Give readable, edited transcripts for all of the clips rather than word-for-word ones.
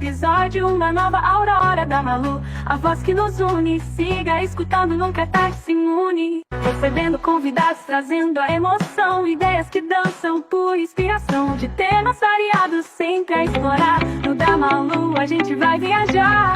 Episódio, uma nova aurora da Malu. A voz que nos une, siga escutando, nunca é tarde, se imune. Recebendo convidados, trazendo a emoção. Ideias que dançam por inspiração. De temas variados, sempre a explorar. No da Malu a gente vai viajar.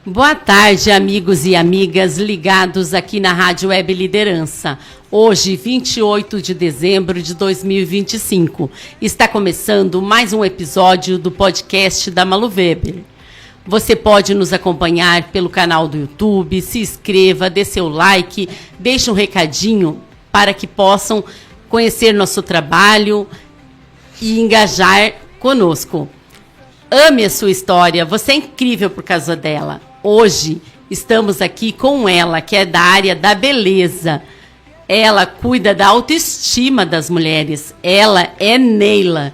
Boa tarde, amigos e amigas ligados aqui na Rádio Web Liderança. Hoje, 28 de dezembro de 2025, está começando mais um episódio do podcast da Malu Weber. Você pode nos acompanhar pelo canal do YouTube, se inscreva, dê seu like, deixe um recadinho para que possam conhecer nosso trabalho e engajar conosco. Ame a sua história, você é incrível por causa dela. Hoje estamos aqui com ela, que é da área da beleza. Ela cuida da autoestima das mulheres. Ela é Neila.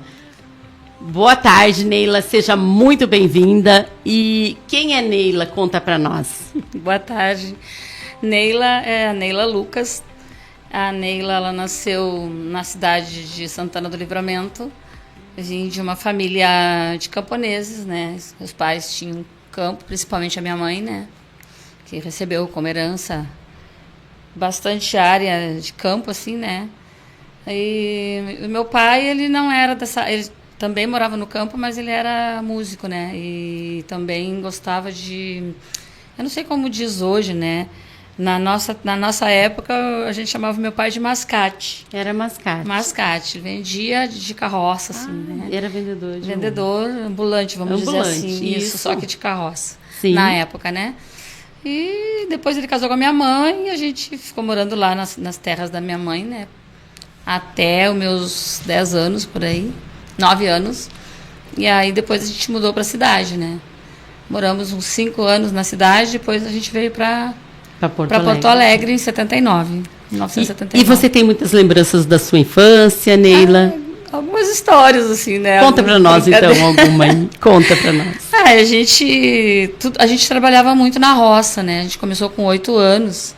Boa tarde, Neila. Seja muito bem-vinda. E quem é Neila? Conta para nós. Boa tarde. Neila é a Neila Lucas. A Neila, ela nasceu na cidade de Santana do Livramento. Eu vim de uma família de camponeses, né? Meus pais tinham campo, principalmente a minha mãe, né? Que recebeu como herança bastante área de campo, assim, né? E o meu pai, ele não era dessa... Ele também morava no campo, mas ele era músico, né? E também gostava de... Eu não sei como diz hoje, né? Na nossa época, a gente chamava meu pai de mascate. Era mascate. Mascate. Vendia de carroça, assim, né? Era vendedor. Vendedor ambulante, vamos dizer assim. Isso, só que de carroça. Sim. Na época, né? E depois ele casou com a minha mãe e a gente ficou morando lá nas terras da minha mãe, né? Até os meus 10 anos, por aí. 9 anos. E aí depois a gente mudou para a cidade, né? Moramos uns 5 anos na cidade, depois a gente veio para Porto Alegre em 1979. E você tem muitas lembranças da sua infância, Neila? Algumas histórias, assim, né? Conta para nós, então, alguma aí. Conta para nós. A gente trabalhava muito na roça, né? A gente começou com 8 anos.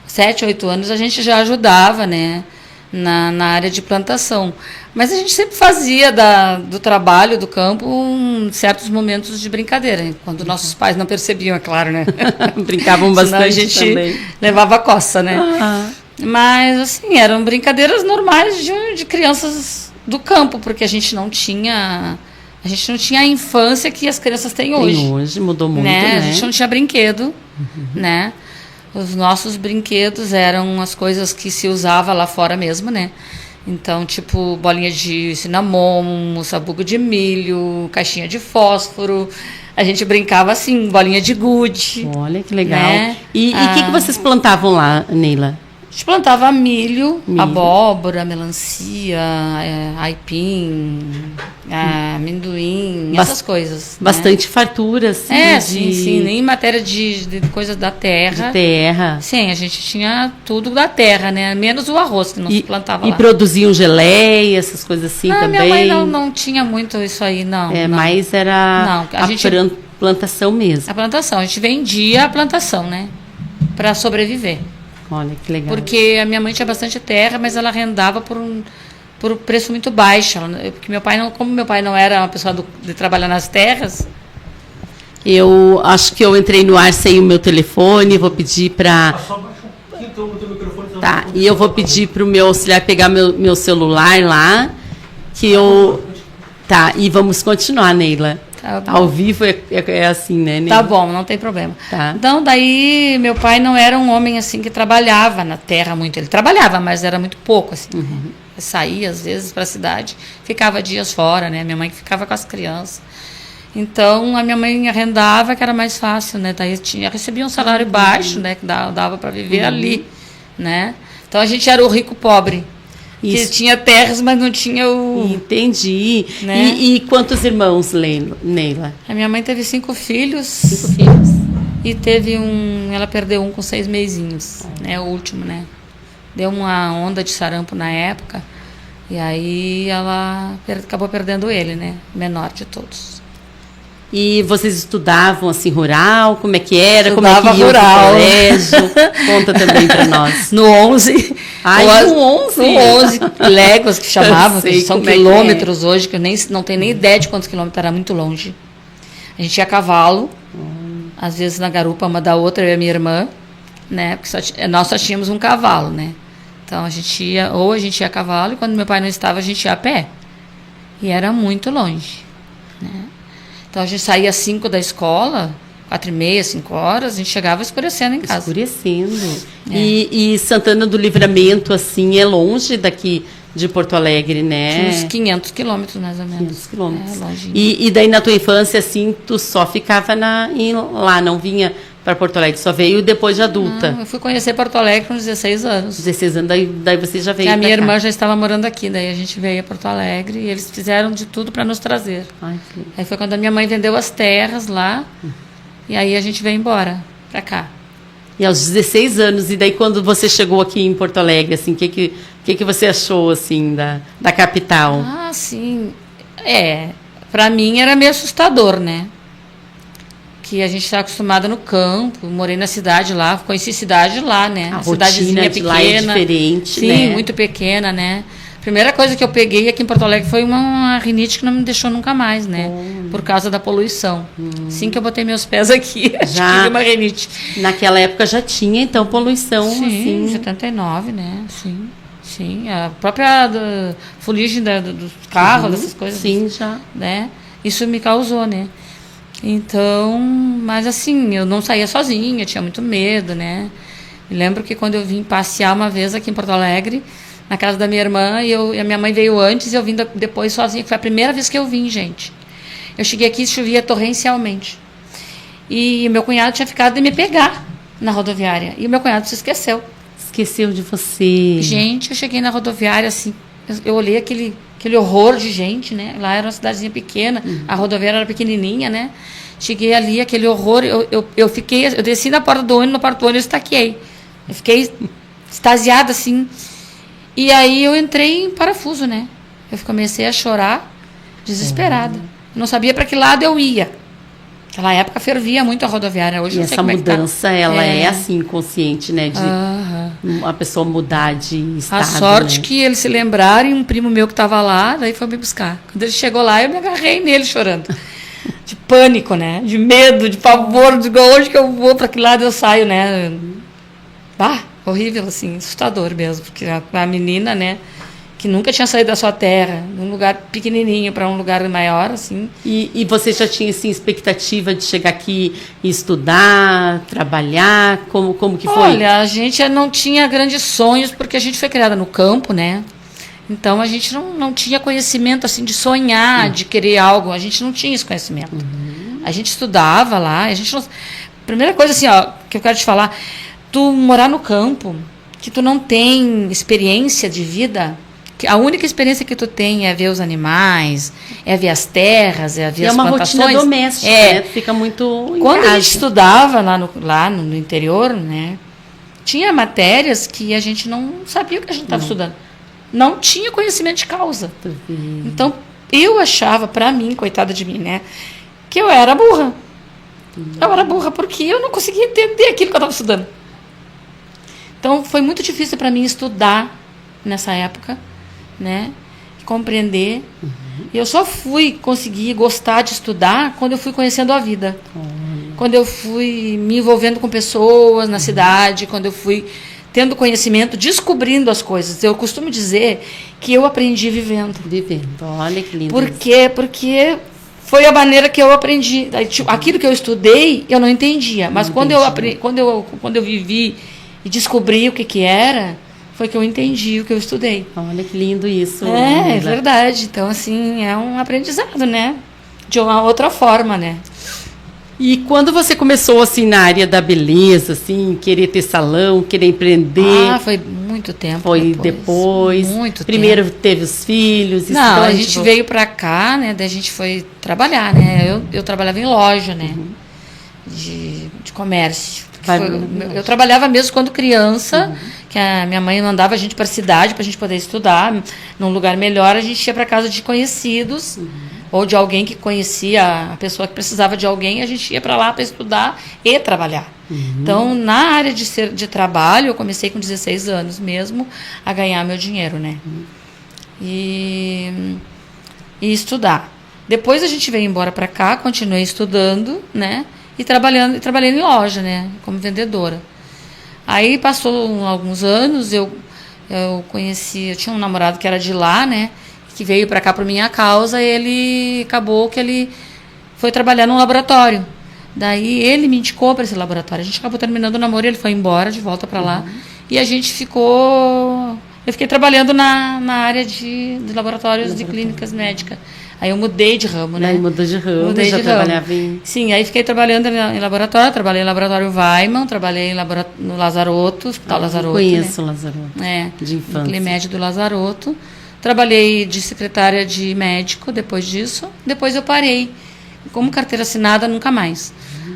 7, 8 anos a gente já ajudava, né? Na área de plantação. Mas a gente sempre fazia do trabalho, do campo, certos momentos de brincadeira. Quando nossos pais não percebiam, é claro, né? Brincavam bastante. Senão a gente também levava coça, né? Mas, assim, eram brincadeiras normais de crianças do campo, porque a gente não tinha a infância que as crianças têm hoje. Hoje mudou muito, né? A gente não tinha brinquedo, né? Os nossos brinquedos eram as coisas que se usava lá fora mesmo, né? Então, tipo, bolinha de cinnamon, sabugo de milho, caixinha de fósforo. A gente brincava assim, bolinha de gude. Olha que legal. Né? E o que vocês plantavam lá, Neila? A gente plantava milho, abóbora, melancia, aipim, amendoim, essas coisas. Bastante fartura, assim. Sim. Em matéria de coisas da terra. De terra. Sim, a gente tinha tudo da terra, né? Menos o arroz que não se plantava lá. E produziam geleia, essas coisas assim também? Minha mãe não tinha muito isso aí, não. Mas era plantação mesmo. A plantação. A gente vendia a plantação, né? Para sobreviver. Olha, que legal. Porque a minha mãe tinha bastante terra, mas ela arrendava por um preço muito baixo. Porque como meu pai não era uma pessoa de trabalhar nas terras... Eu acho que eu entrei no ar sem o meu telefone, vou pedir para... Tá, e eu vou pedir para o meu auxiliar pegar meu celular lá, que eu... Tá, e vamos continuar, Neila. Tá, ao vivo é assim, né, Neila? Tá bom, não tem problema. Tá. Então, daí, meu pai não era um homem, assim, que trabalhava na terra muito. Ele trabalhava, mas era muito pouco, assim. Saía, às vezes, para a cidade, ficava dias fora, né? Minha mãe que ficava com as crianças. Então, a minha mãe arrendava, que era mais fácil, né? Daí recebia um salário baixo, né? Que dava para viver ali, né? Então, a gente era o rico pobre. Que tinha terras, mas não tinha o... Entendi. Né? E quantos irmãos, Neila? A minha mãe teve 5 filhos. 5 filhos. E teve ela perdeu um com 6 mesinhos, né? O último, né? Deu uma onda de sarampo na época. E aí ela acabou perdendo ele, né? Menor de todos. E vocês estudavam, assim, rural? Como é que era? Estudava como é que ia rural. pro colégio? Conta também para nós. No 11. Ai, no 11? No 11, léguas que chamavam, Sei que são como é que quilômetros hoje, que eu não tenho nem ideia de quantos quilômetros, era muito longe. A gente ia a cavalo, às vezes na garupa uma da outra, eu e a minha irmã, né? Porque nós só tínhamos um cavalo, né? Então a gente ia a cavalo, e quando meu pai não estava, a gente ia a pé. E era muito longe, né? Então a gente saía às 5 da escola, 4h30, 5 horas, a gente chegava escurecendo em casa. Escurecendo. E Santana do Livramento, assim, é longe daqui de Porto Alegre, né? Uns 500 quilômetros, mais ou menos. 500 quilômetros. É, longinho. E daí, na tua infância, assim, tu só ficava lá, não vinha para Porto Alegre, só veio depois de adulta. Não, eu fui conhecer Porto Alegre com 16 anos. 16 anos, daí você já veio A minha pra cá. irmã já estava morando aqui, daí a gente veio a Porto Alegre e eles fizeram de tudo para nos trazer. Ai, que lindo. Aí foi quando a minha mãe vendeu as terras lá, e aí a gente veio embora para cá. E aos 16 anos, e daí quando você chegou aqui em Porto Alegre, assim, o que você achou, assim, da capital? Ah, sim. Para mim era meio assustador, né? Que a gente está acostumada no campo, morei na cidade lá, conheci cidade lá, né? A cidadezinha rotina de lá é diferente, sim, né? muito pequena, né? Primeira coisa que eu peguei aqui em Porto Alegre foi uma rinite que não me deixou nunca mais, né? Por causa da poluição. Assim que eu botei meus pés aqui, Já tive uma rinite. Naquela época já tinha, então, poluição, Sim, assim. 79, né? Sim. Sim, a própria fuligem dos carros, dessas coisas. Sim, já. Né? Isso me causou, né? Então, mas assim, eu não saía sozinha, tinha muito medo, né? Me lembro que quando eu vim passear uma vez aqui em Porto Alegre, na casa da minha irmã, e a minha mãe veio antes e eu vim depois sozinha, que foi a primeira vez que eu vim, gente. Eu cheguei aqui e chovia torrencialmente. E meu cunhado tinha ficado de me pegar na rodoviária. E o meu cunhado se esqueceu. Esqueceu de você. Gente, eu cheguei na rodoviária, assim, eu olhei aquele horror de gente, né? Lá era uma cidadezinha pequena, a rodoviária era pequenininha, né? Cheguei ali, aquele horror, eu desci na porta do ônibus, eu estaquei. Eu fiquei extasiada, assim. E aí eu entrei em parafuso, né? Eu comecei a chorar, desesperada. Não sabia para que lado eu ia. Naquela época fervia muito a rodoviária. Hoje E não sei essa como mudança, é que tá. ela é assim, consciente, né? De a pessoa mudar de estado. A sorte né? que eles se lembraram e um primo meu que estava lá, daí foi me buscar. Quando ele chegou lá, eu me agarrei nele chorando. De pânico, né? De medo, de pavor. Digo, onde que eu vou? Para que lado eu saio, né? Horrível, assim, assustador mesmo. Porque a menina, né? Que nunca tinha saído da sua terra, de um lugar pequenininho para um lugar maior, assim. E você já tinha, assim, expectativa de chegar aqui e estudar, trabalhar? Como que foi? Olha, a gente não tinha grandes sonhos, porque a gente foi criada no campo, né? Então, a gente não tinha conhecimento, assim, de sonhar, de querer algo. A gente não tinha esse conhecimento. A gente estudava lá, a gente não... Primeira coisa, assim, ó, que eu quero te falar, tu morar no campo, que tu não tem experiência de vida... A única experiência que tu tem é ver os animais, é ver as terras, é ver as plantações. É uma rotina doméstica, né? Tu fica muito em Quando casa. a gente estudava lá no interior, né? Tinha matérias que a gente não sabia o que a gente estava estudando. Não tinha conhecimento de causa. Então, eu achava, para mim, coitada de mim, né? Que eu era burra. Eu era burra porque eu não conseguia entender aquilo que eu estava estudando. Então, foi muito difícil para mim estudar nessa época, né? Compreender. E eu só fui conseguir gostar de estudar quando eu fui conhecendo a vida. Quando eu fui me envolvendo com pessoas na cidade, quando eu fui tendo conhecimento, descobrindo as coisas. Eu costumo dizer que eu aprendi vivendo. Vivendo. Olha que lindo. Por quê? Porque foi a maneira que eu aprendi. Aquilo que eu estudei, eu não entendia. Mas quando eu vivi e descobri o que era, foi que eu entendi o que eu estudei. Olha que lindo isso. É verdade. Então, assim, é um aprendizado, né? De uma outra forma, né? E quando você começou, assim, na área da beleza, assim, querer ter salão, querer empreender? Foi muito tempo. Foi depois. Muito Primeiro tempo. teve os filhos. Não, a gente veio pra cá, né? Daí a gente foi trabalhar, né? Eu trabalhava em loja, né? De comércio. Eu trabalhava mesmo quando criança, que a minha mãe mandava a gente para a cidade para a gente poder estudar num lugar melhor. A gente ia para casa de conhecidos, ou de alguém que conhecia a pessoa que precisava de alguém, a gente ia para lá para estudar e trabalhar. Então, na área de trabalho, eu comecei com 16 anos mesmo a ganhar meu dinheiro, né? E estudar. Depois a gente veio embora para cá, continuei estudando, né? E trabalhei em loja, né? Como vendedora. Aí passou alguns anos, eu tinha um namorado que era de lá, né? Que veio para cá por minha causa, ele acabou que ele foi trabalhar num laboratório. Daí ele me indicou para esse laboratório. A gente acabou terminando o namoro, ele foi embora de volta para lá. E a gente ficou... Eu fiquei trabalhando na área de laboratórios de clínicas médicas. Aí eu mudei de ramo, né? Aí mudou de ramo, Mudei já de trabalhava ramo. em... Sim, aí fiquei trabalhando em laboratório. Trabalhei em laboratório Weiman, trabalhei no Lazaroto, Hospital Lazaroto. Conheço né? o Lazaroto. De infância. Climed do Lazaroto. Trabalhei de secretária de médico depois disso. Depois eu parei. Como carteira assinada, nunca mais.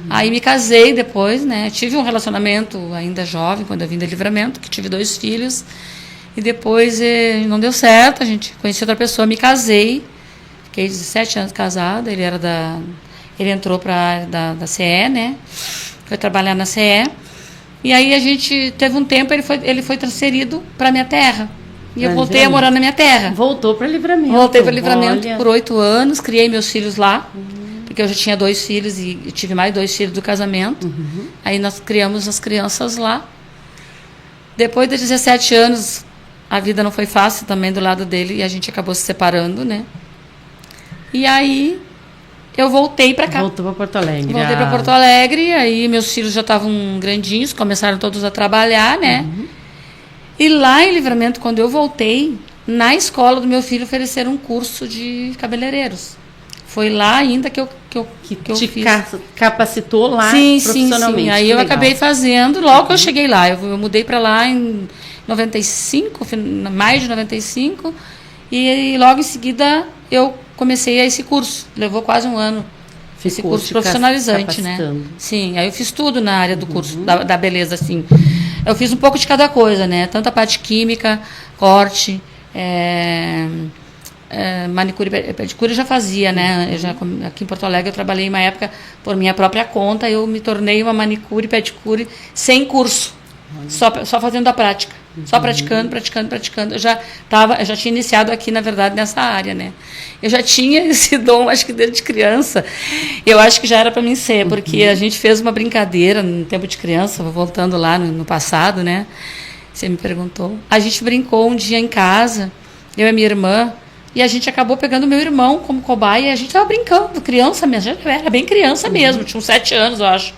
Aí me casei depois, né? Tive um relacionamento ainda jovem, quando eu vim do Livramento, que tive 2 filhos. E depois não deu certo, a gente conheci outra pessoa, me casei. Fiquei 17 anos casada, ele entrou para a área da CE, né? Foi trabalhar na CE. E aí a gente teve um tempo, ele foi transferido para minha terra. E eu voltei a morar na minha terra. Voltou para Livramento. Voltei para Livramento por 8 anos, criei meus filhos lá. Porque eu já tinha 2 filhos e tive mais 2 filhos do casamento. Aí nós criamos as crianças lá. Depois de 17 anos, a vida não foi fácil também do lado dele e a gente acabou se separando, né? E aí eu voltei para cá. Voltou para Porto Alegre. Voltei para Porto Alegre, aí meus filhos já estavam grandinhos, começaram todos a trabalhar, né? E lá em Livramento, quando eu voltei, na escola do meu filho ofereceram um curso de cabeleireiros. Foi lá ainda que eu te fiz. Capacitou lá profissionalmente. Sim. Aí eu acabei fazendo, logo que eu cheguei lá. Eu mudei para lá em 95, mais de 95, e logo em seguida eu comecei esse curso. Levou quase um ano. Esse curso profissionalizante, né? Sim, aí eu fiz tudo na área do curso, da beleza, assim. Eu fiz um pouco de cada coisa, né? Tanto a parte química, corte, manicure e pedicure eu já fazia, né? Aqui em Porto Alegre eu trabalhei uma época por minha própria conta, eu me tornei uma manicure e pedicure sem curso, só fazendo a prática, só praticando. Eu já tinha iniciado aqui, na verdade, nessa área, né? Eu já tinha esse dom, acho que desde criança, eu acho que já era para mim ser, porque a gente fez uma brincadeira no tempo de criança, voltando lá no passado, né? Você me perguntou. A gente brincou um dia em casa, eu e minha irmã, e a gente acabou pegando meu irmão como cobaia, e a gente estava brincando, criança mesmo, já era bem criança mesmo, tinha uns 7 anos, eu acho.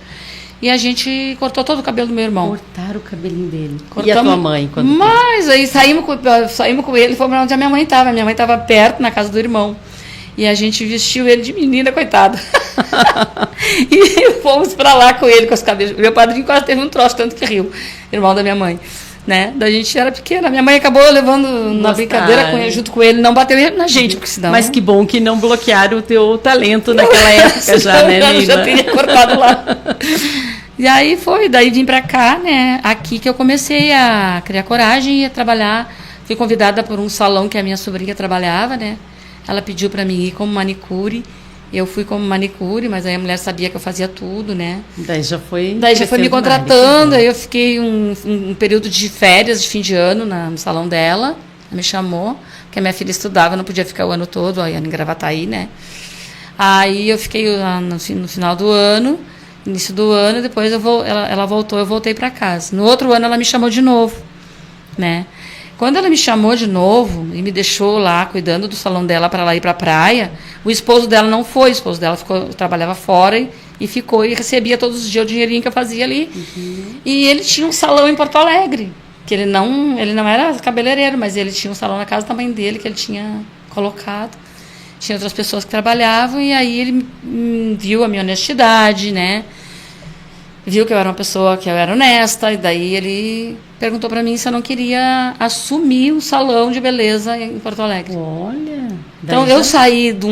E a gente cortou todo o cabelo do meu irmão. Cortaram o cabelinho dele. Cortamos, e a tua mãe? Mas aí saímos com ele, fomos onde a minha mãe estava. Minha mãe estava perto, na casa do irmão. E a gente vestiu ele de menina, coitado. E fomos para lá com ele, com os cabelos. Meu padrinho quase teve um troço, tanto que riu, irmão da minha mãe. Né? Da gente era pequena. Minha mãe acabou levando na brincadeira junto com ele, não bateu na gente, porque senão... Mas que bom que não bloquearam o teu talento naquela época já, né, Neila? Já teria cortado lá. E aí daí vim pra cá, né? Aqui que eu comecei a criar coragem e a trabalhar. Fui convidada por um salão que a minha sobrinha trabalhava, né? Ela pediu pra mim ir como manicure. Eu fui como manicure, mas aí a mulher sabia que eu fazia tudo, né? Daí já foi me contratando, aí eu fiquei um período de férias, de fim de ano, no salão dela. Ela me chamou, porque a minha filha estudava, não podia ficar o ano todo, aí em Gravataí, né? Aí eu fiquei no final do ano, início do ano, depois ela voltou, eu voltei para casa. No outro ano ela me chamou de novo, né? Quando ela me chamou de novo e me deixou lá cuidando do salão dela para ela ir para a praia, o esposo dela não foi, o esposo dela trabalhava fora e ficou e recebia todos os dias o dinheirinho que eu fazia ali. E ele tinha um salão em Porto Alegre, que ele não era cabeleireiro, mas ele tinha um salão na casa da mãe dele que ele tinha colocado. Tinha outras pessoas que trabalhavam e aí ele viu a minha honestidade, né? Viu que eu era uma pessoa que eu era honesta, e daí ele perguntou para mim se eu não queria assumir um salão de beleza em Porto Alegre. Olha! Então eu saí de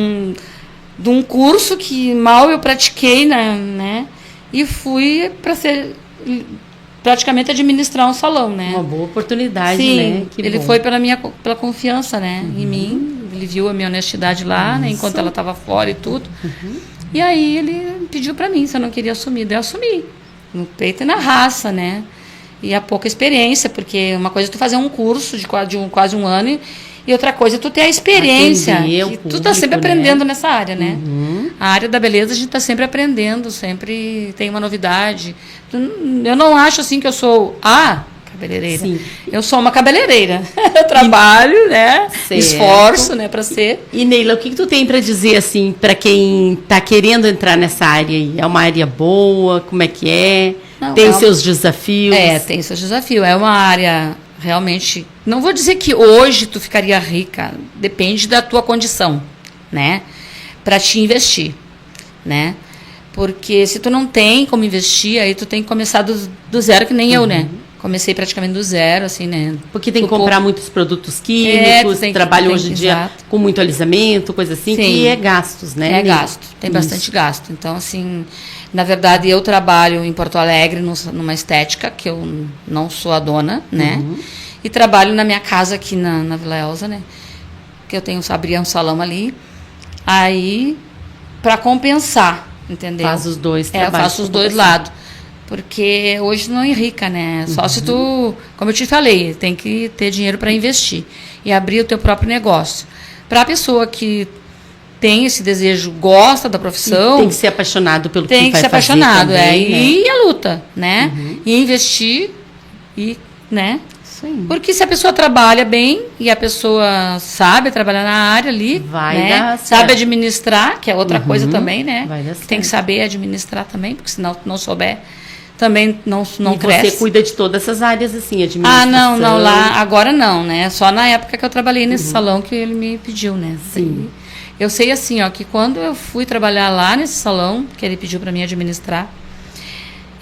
um curso que mal eu pratiquei, né? E fui para ser praticamente administrar um salão, né? Uma boa oportunidade, sim, né? Ele foi pela confiança, né? Em mim, Ele viu a minha honestidade lá, né, enquanto ela estava fora e tudo. E aí ele pediu para mim se eu não queria assumir. Daí eu assumi, no peito e na raça, né? E a pouca experiência, porque uma coisa é tu fazer um curso de quase um ano e outra coisa é tu ter a experiência. Tu tá sempre aprendendo, né, nessa área, né? A área da beleza a gente tá sempre aprendendo, sempre tem uma novidade. Eu não acho assim que eu sou cabeleireira. Sim. Eu sou uma cabeleireira. Eu trabalho, né? Certo. Esforço, né, para ser. E Neila, o que tu tem para dizer assim para quem tá querendo entrar nessa área aí? É uma área boa? Como é que é? Não, tem seus desafios? Tem seus desafios. É uma área realmente... Não vou dizer que hoje tu ficaria rica. Depende da tua condição, né? Para te investir, né? Porque se tu não tem como investir, aí tu tem que começar do zero, que nem eu, né? Comecei praticamente do zero, assim, né? Porque tem que comprar muitos produtos químicos, trabalho hoje em dia com muito alisamento, coisa assim, que é gastos, né? É gasto, tem bastante gasto. Então, assim, na verdade, eu trabalho em Porto Alegre numa estética, que eu não sou a dona, né? E trabalho na minha casa aqui na Vila Elza, né? Que eu tenho abri um salão ali. Aí, para compensar, entendeu? Faz os dois trabalhos. Eu faço os dois lados. Porque hoje não enrica, né? Só se tu, como eu te falei, tem que ter dinheiro para investir e abrir o teu próprio negócio. Para a pessoa que tem esse desejo, gosta da profissão... Tem que ser apaixonado pelo que vai fazer. Tem que ser apaixonado, também, né? E a luta, né? E investir e, né? Sim. Porque se a pessoa trabalha bem e a pessoa sabe trabalhar na área ali, né? Sabe administrar, que é outra coisa também, né? Tem que saber administrar também, porque se não souber... Também não cresce. E você cuida de todas essas áreas, assim, administração? Não, lá, agora não, né? Só na época que eu trabalhei nesse salão que ele me pediu, né? Sim. Eu sei, assim, ó, que quando eu fui trabalhar lá nesse salão, que ele pediu para mim administrar,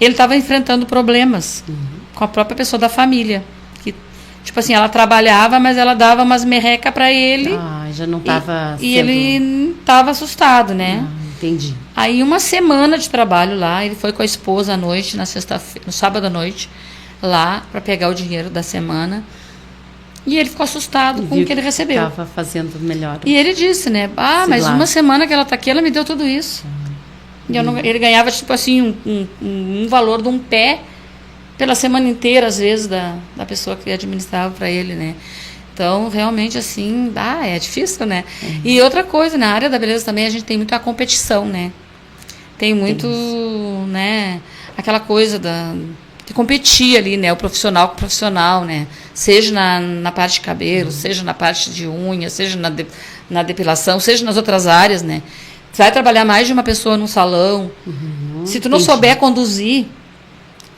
ele estava enfrentando problemas com a própria pessoa da família. Que, tipo assim, ela trabalhava, mas ela dava umas merreca para ele. Já não estava E ele estava assustado, né? Entendi. Aí uma semana de trabalho lá, ele foi com a esposa à noite, no sábado à noite, lá para pegar o dinheiro da semana. E ele ficou assustado com o que ele recebeu. Estava fazendo melhor. E ele disse, né? Mas uma semana que ela está aqui, ela me deu tudo isso. E ele ganhava, tipo assim, um valor de um pé pela semana inteira, às vezes, da pessoa que administrava para ele, né? Então, realmente, assim, é difícil, né? E outra coisa, na área da beleza também, a gente tem muito a competição, né? Tem muito, né? Aquela coisa de competir ali, né? O profissional com o profissional, né? Seja na parte de cabelo, seja na parte de unha, seja na depilação, seja nas outras áreas, né? Você vai trabalhar mais de uma pessoa num salão. Se tu não souber conduzir,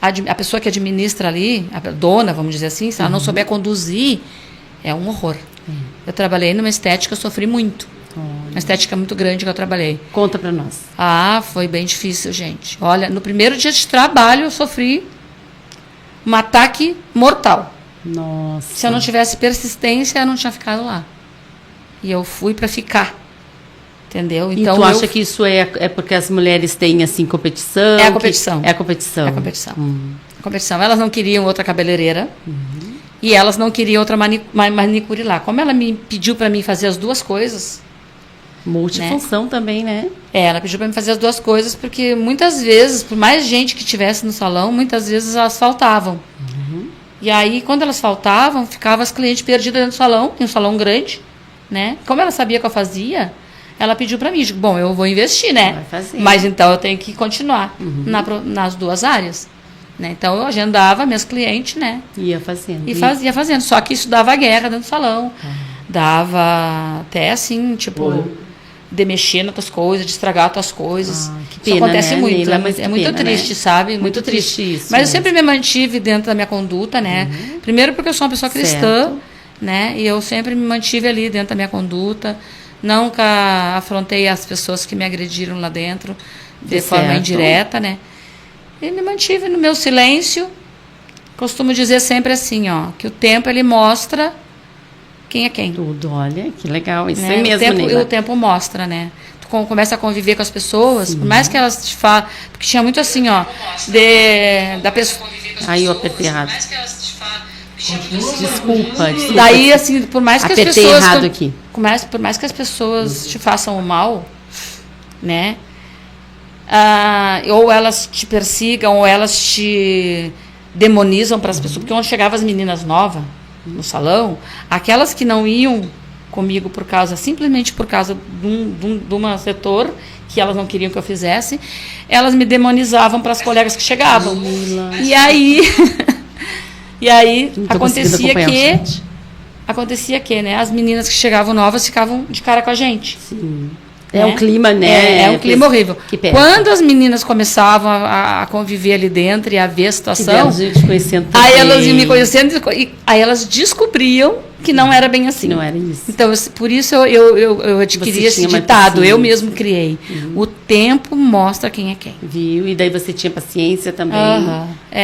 a pessoa que administra ali, a dona, vamos dizer assim, se ela não souber conduzir... É um horror. Eu trabalhei numa estética, eu sofri muito. Uma estética muito grande que eu trabalhei. Conta pra nós. Foi bem difícil, gente. Olha, no primeiro dia de trabalho eu sofri um ataque mortal. Nossa. Se eu não tivesse persistência, eu não tinha ficado lá. E eu fui para ficar. Entendeu? Então, tu acha que isso é porque as mulheres têm, assim, competição? É a competição. É a competição. É a competição. A competição. Elas não queriam outra cabeleireira. E elas não queriam outra manicure lá. Como ela me pediu para mim fazer as duas coisas... Multifunção, né? Também, né? Ela pediu para mim fazer as duas coisas, porque muitas vezes, por mais gente que tivesse no salão, muitas vezes elas faltavam. E aí, quando elas faltavam, ficavam as clientes perdidas dentro do salão, em um salão grande, né? Como ela sabia que eu fazia, ela pediu para mim, digo, bom, eu vou investir, né? Vai fazer. Mas então eu tenho que continuar nas duas áreas. Né? Então eu agendava minhas clientes, né? Ia fazendo. Ia fazendo. Só que isso dava guerra dentro do salão. Dava até assim, tipo, de mexer nas tuas coisas, de estragar as tuas coisas. Que pena, isso acontece, né? muito. É muito triste, né? Sabe? Muito triste isso. Mas eu sempre me mantive dentro da minha conduta, né? Primeiro porque eu sou uma pessoa cristã, né? E eu sempre me mantive ali dentro da minha conduta. Nunca afrontei as pessoas que me agrediram lá dentro de forma indireta, né? E me mantive no meu silêncio. Costumo dizer sempre assim, ó, que o tempo ele mostra quem é quem. Tudo, olha, que legal. Isso, né? É mesmo, o tempo mostra, né? Tu começa a conviver com as pessoas, por mais que elas te falem... Porque tinha muito assim, ó, da pessoa... Aí eu apertei errado. Desculpa. Daí, assim, por mais que as pessoas por mais que as pessoas te façam o mal, né? Ou elas te persigam, ou elas te demonizam para as pessoas. Porque quando chegavam as meninas novas no salão, aquelas que não iam comigo simplesmente por causa de um setor que elas não queriam que eu fizesse, elas me demonizavam para as colegas que chegavam. E aí acontecia que, né, as meninas que chegavam novas ficavam de cara com a gente. Sim. É um clima, né? É um clima horrível. Quando as meninas começavam a conviver ali dentro e a ver a situação, aí elas iam me conhecendo e aí elas descobriam que não era bem assim. Não era isso. Então, por isso eu adquiri esse ditado, eu mesmo criei. O tempo mostra quem é quem. Viu? E daí você tinha paciência também.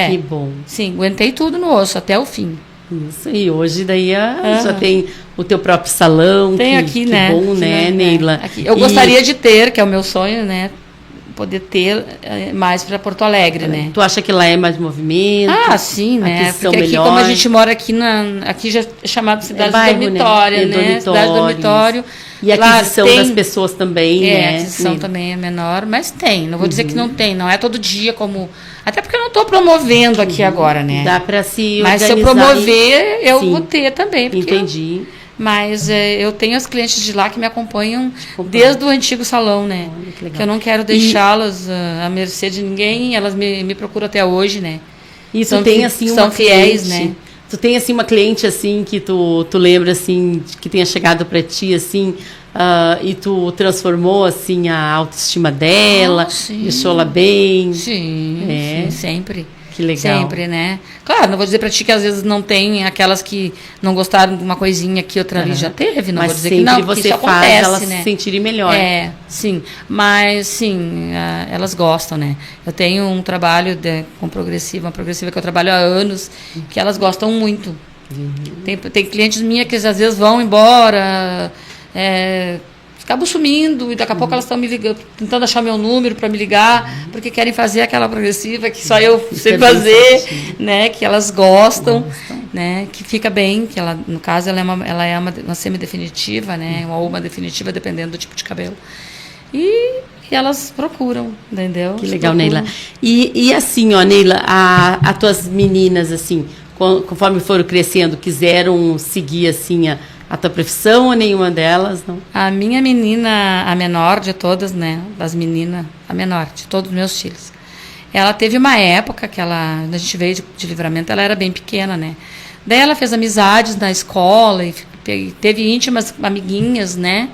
Que bom. Sim, aguentei tudo no osso, até o fim. Isso, e hoje daí já tem o teu próprio salão. Tem aqui, que né? bom, né, Neila? Aqui. Eu gostaria de ter, que é o meu sonho, né? Poder ter mais para Porto Alegre, né? Tu acha que lá é mais movimento? Sim, né? Aqui porque aqui, como a gente mora aqui, aqui já é chamado cidade dormitória, né? Cidade dormitório. E a aquisição das pessoas também, né? A aquisição também é menor, mas tem. Não vou dizer que não tem, não é todo dia como... Até porque eu não estou promovendo aqui agora, né? Dá para se organizar. Mas se eu promover, eu vou ter também. Entendi. Mas eu tenho as clientes de lá que me acompanham desde o antigo salão, né? Que eu não quero deixá-las à mercê de ninguém, elas me procuram até hoje, né? E tu tem, assim, são fiéis, né? Tu tem, assim, uma cliente, assim, que tu lembra, assim, que tenha chegado para ti, assim, e tu transformou, assim, a autoestima dela, deixou-ela bem? Sim, sempre. Que legal. Sempre, né? Claro, não vou dizer para ti que às vezes não tem aquelas que não gostaram de uma coisinha que outra ali já teve, não vou dizer que não, porque isso acontece, elas né? se sentirem melhor. Sim. Mas, sim, elas gostam, né? Eu tenho um trabalho com uma progressiva que eu trabalho há anos, que elas gostam muito. Tem clientes minhas que às vezes vão embora, acabam sumindo e daqui a pouco elas estão me ligando, tentando achar meu número para me ligar, porque querem fazer aquela progressiva que só eu sei fazer, né? Que elas gostam, né? Que fica bem, que ela, no caso, ela é uma semidefinitiva, né? Ou uma definitiva, dependendo do tipo de cabelo. E elas procuram, entendeu? Que legal, Neila. E assim, ó, Neila, as tuas meninas, assim, conforme foram crescendo, quiseram seguir, assim, a tua profissão ou nenhuma delas, não? A minha menina, a menor de todas, né? Das meninas, a menor de todos os meus filhos. Ela teve uma época que quando a gente veio de Livramento, ela era bem pequena, né? Daí ela fez amizades na escola e teve íntimas amiguinhas, né?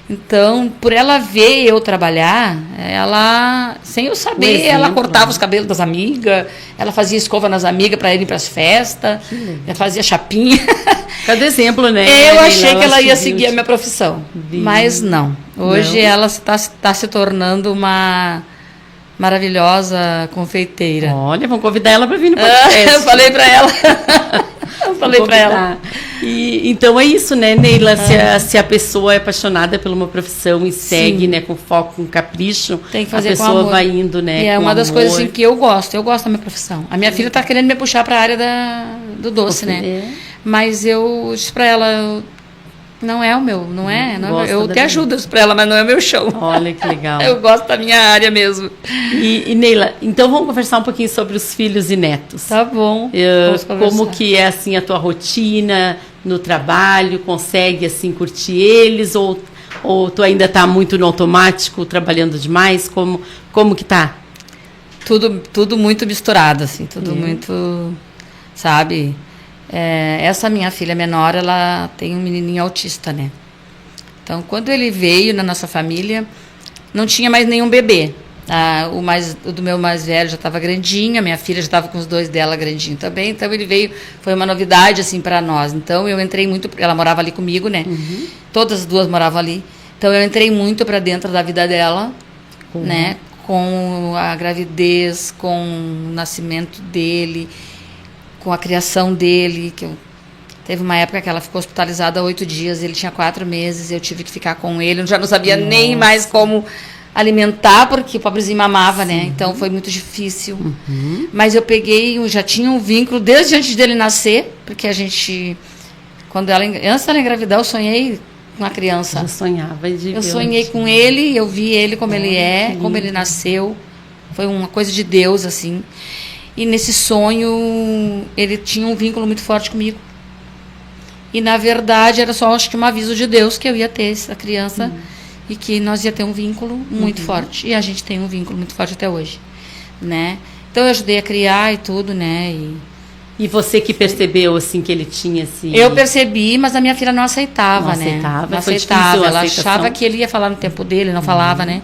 Então, por ela ver eu trabalhar, ela, sem eu saber, ela cortava os cabelos das amigas, ela fazia escova nas amigas para irem para as festas, ela fazia chapinha. Cada exemplo, né? Eu achei que ela ia seguir a minha profissão, mas não. Hoje ela está se tornando uma maravilhosa confeiteira. Olha, vamos convidar ela para vir no podcast. Eu falei para ela. E, então é isso, né, Neila? Se a pessoa é apaixonada por uma profissão e segue, né, com foco, com capricho, tem que fazer a pessoa vai indo, né? E é uma das coisas assim, que eu gosto da minha profissão. A minha filha está querendo me puxar para a área do doce, né? Mas eu disse para ela, não é o meu, não é. Eu te ajudo para ela, mas não é o meu show. Olha que legal. Eu gosto da minha área mesmo. E Neila, então vamos conversar um pouquinho sobre os filhos e netos. Tá bom. Como que é assim a tua rotina no trabalho? Consegue assim curtir eles ou tu ainda está muito no automático, trabalhando demais? Como que tá? Tudo muito misturado, assim, tudo muito, sabe? Essa minha filha menor, ela tem um menininho autista, né? Então, quando ele veio na nossa família, não tinha mais nenhum bebê. O do meu mais velho já estava grandinho, a minha filha já estava com os dois dela grandinho também. Então, ele veio, foi uma novidade, assim, para nós. Então, eu entrei muito, ela morava ali comigo, né? Todas as duas moravam ali. Então, eu entrei muito para dentro da vida dela, né? Com a gravidez, com o nascimento dele, com a criação dele, teve uma época que ela ficou hospitalizada há 8 dias, ele tinha 4 meses, eu tive que ficar com ele, eu já não sabia nem mais como alimentar, porque o pobrezinho mamava, né? Então foi muito difícil. Mas eu já tinha um vínculo desde antes dele nascer, porque antes dela engravidar, eu sonhei uma criança. Já sonhava de Eu ver sonhei com ele, eu vi ele como ele é, como ele nasceu. Foi uma coisa de Deus, assim. E nesse sonho, ele tinha um vínculo muito forte comigo. E, na verdade, era só, acho que, um aviso de Deus que eu ia ter essa criança e que nós ia ter um vínculo muito forte. E a gente tem um vínculo muito forte até hoje, né? Então, eu ajudei a criar e tudo, né? E você que percebeu, assim, que ele tinha esse... Eu percebi, mas a minha filha não aceitava, Não né? aceitava? Não Foi aceitava. difícil a Ela aceitação? achava que ele ia falar no tempo dele, não falava, né?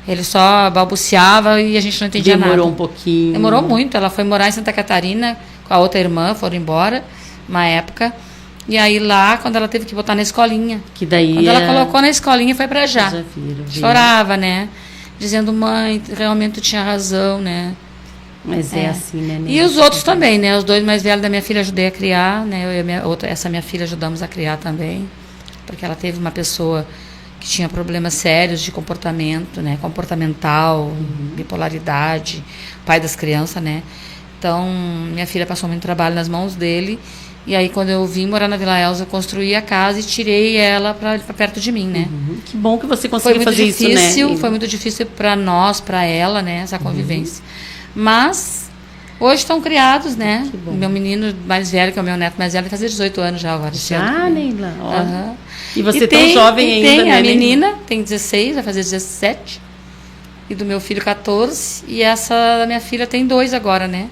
Ele só balbuciava e a gente não entendia nada. Demorou um pouquinho. Demorou muito. Ela foi morar em Santa Catarina com a outra irmã, foram embora, uma época. E aí lá, quando ela teve que botar na escolinha. Que daí Quando ela colocou na escolinha, foi pra já. Viram. Chorava, né? Dizendo, mãe, realmente tu tinha razão, né? Mas é assim, né? E os outros também, né? Os 2 mais velhos da minha filha ajudei a criar, né? Eu e essa minha filha ajudamos a criar também. Porque ela teve uma pessoa que tinha problemas sérios de comportamento, né? Comportamental, bipolaridade, pai das crianças, né? Então, minha filha passou muito trabalho nas mãos dele. E aí, quando eu vim morar na Vila Elza, eu construí a casa e tirei ela para perto de mim, né? Que bom que você conseguiu fazer isso, né? Foi muito difícil para nós, para ela, né? Essa convivência. Mas hoje estão criados, né? Meu menino mais velho, que é o meu neto mais velho, vai fazer 18 anos já agora. Já, Neila? Uhum. E você tão jovem ainda, né? A menina tem 16, vai fazer 17. E do meu filho 14. E essa da minha filha tem 2 agora, né?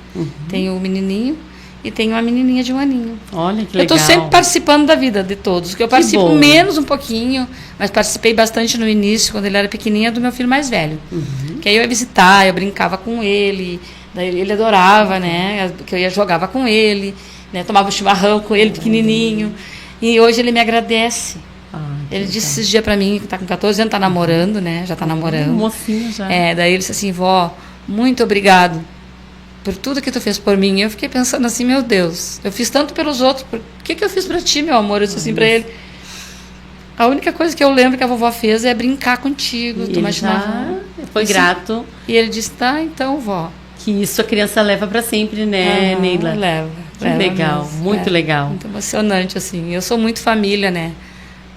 Tem o menininho e tem uma menininha de 1 aninho. Olha que legal. Eu estou sempre participando da vida de todos. Que eu participo menos um pouquinho, mas participei bastante no início, quando ele era pequenininho, do meu filho mais velho. Que aí eu ia visitar, eu brincava com ele, daí ele adorava, né? Que eu ia jogava com ele, né? Tomava um chimarrão com ele pequenininho. E hoje ele me agradece. Ele disse esses dias pra mim, que tá com 14 anos, tá namorando, né? Já tá namorando. Mocinho já. Daí ele disse assim, vó, muito obrigado por tudo que tu fez por mim. E eu fiquei pensando assim, meu Deus, eu fiz tanto pelos outros, por que eu fiz pra ti, meu amor? Eu disse assim pra ele, a única coisa que eu lembro que a vovó fez é brincar contigo, tomar chimarrão. Foi grato. E ele disse, tá, então, vó. Que isso a criança leva pra sempre, né, Neila? Leva. Que legal, mesmo. muito legal. Muito emocionante, assim. Eu sou muito família, né?